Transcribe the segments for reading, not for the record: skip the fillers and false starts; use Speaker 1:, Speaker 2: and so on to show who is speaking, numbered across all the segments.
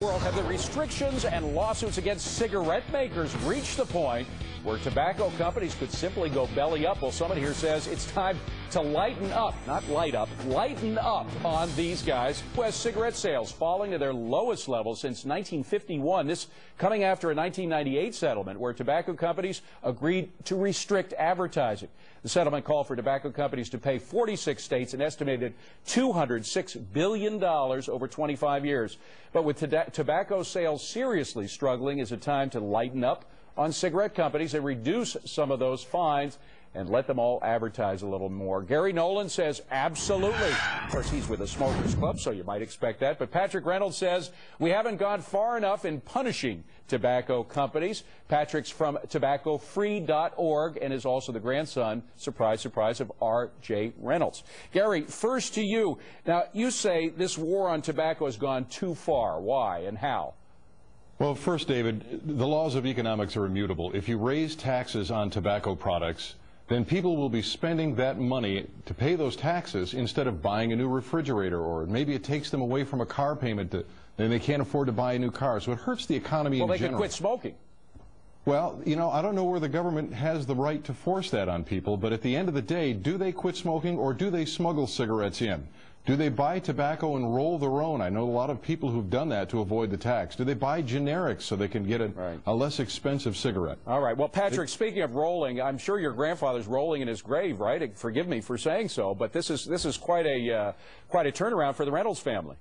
Speaker 1: World have the restrictions and lawsuits against cigarette makers reached the point where tobacco companies could simply go belly up? Well, someone here says it's time to lighten up, not light up, lighten up on these guys who has cigarette sales falling to their lowest level since 1951. This coming after a 1998 settlement where tobacco companies agreed to restrict advertising. The settlement called for tobacco companies to pay 46 states an estimated $206 billion over 25 years. But with tobacco sales seriously struggling, is it time to lighten up on cigarette companies and reduce some of those fines and let them all advertise a little more? Gary Nolan says absolutely. Of course, he's with the Smokers Club, so you might expect that. But Patrick Reynolds says we haven't gone far enough in punishing tobacco companies. Patrick's from tobaccofree.org and is also the grandson, surprise, surprise, of R.J. Reynolds. Gary, first to you. Now, you say this war on tobacco has gone too far. Why and how?
Speaker 2: Well, first, David, the laws of economics are immutable. If you raise taxes on tobacco products, then people will be spending that money to pay those taxes instead of buying a new refrigerator, or maybe it takes them away from a car payment then they can't afford to buy a new car. So it hurts the economy in general.
Speaker 1: Well, they could quit smoking.
Speaker 2: Well, you know, I don't know where the government has the right to force that on people, but at the end of the day, do they quit smoking or do they smuggle cigarettes in? Do they buy tobacco and roll their own? I know a lot of people who've done that to avoid the tax. Do they buy generics so they can get a less expensive cigarette?
Speaker 1: All right. Well, Patrick, speaking of rolling, I'm sure your grandfather's rolling in his grave, right? Forgive me for saying so, but this is quite a turnaround for the Reynolds family.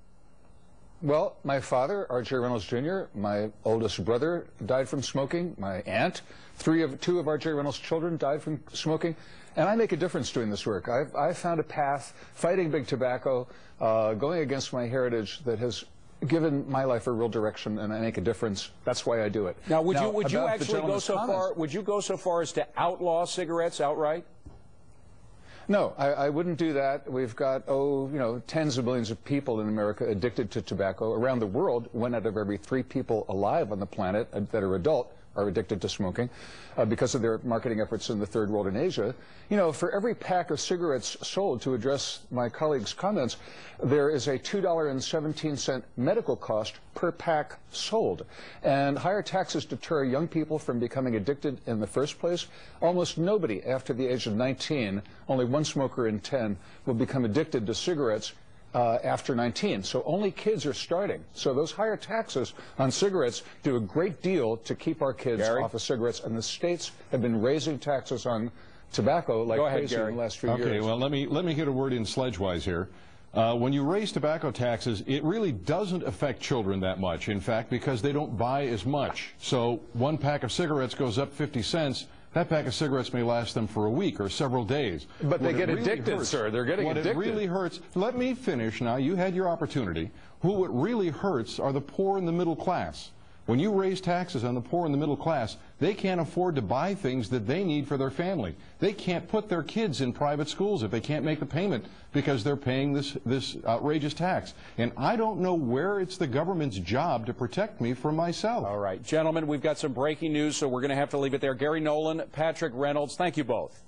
Speaker 3: Well, my father, R.J. Reynolds Jr., my oldest brother, died from smoking. My aunt, two of R.J. Reynolds' children died from smoking. And I make a difference doing this work. I've found a path, fighting big tobacco, going against my heritage, that has given my life a real direction, and I make a difference. That's why I do it.
Speaker 1: Now, would you actually go so far? Would you go so far as to outlaw cigarettes outright?
Speaker 3: No, I wouldn't do that. We've got, tens of millions of people in America addicted to tobacco. Around the world, 1 out of every 3 people alive on the planet that are adult are addicted to smoking because of their marketing efforts in the third world and Asia. You know, for every pack of cigarettes sold, to address my colleague's comments, there is a $2.17 medical cost per pack sold. And higher taxes deter young people from becoming addicted in the first place. Almost nobody after the age of 19, only 1 smoker in 10, will become addicted to cigarettes after 19. So only kids are starting. So those higher taxes on cigarettes do a great deal to keep our kids off of cigarettes. And the states have been raising taxes on tobacco like crazy in the last few years.
Speaker 2: Okay, well, let me get a word in sledgewise here. When you raise tobacco taxes, it really doesn't affect children that much, in fact, because they don't buy as much. So 1 pack of cigarettes goes up 50 cents. That pack of cigarettes may last them for a week or several days.
Speaker 3: But they get addicted, sir. They're getting addicted.
Speaker 2: What it really hurts, let me finish now. You had your opportunity. Who it really hurts are the poor and the middle class. When you raise taxes on the poor and the middle class, they can't afford to buy things that they need for their family. They can't put their kids in private schools if they can't make the payment because they're paying this outrageous tax. And I don't know where it's the government's job to protect me from myself.
Speaker 1: All right, gentlemen, we've got some breaking news, so we're going to have to leave it there. Gary Nolan, Patrick Reynolds, thank you both.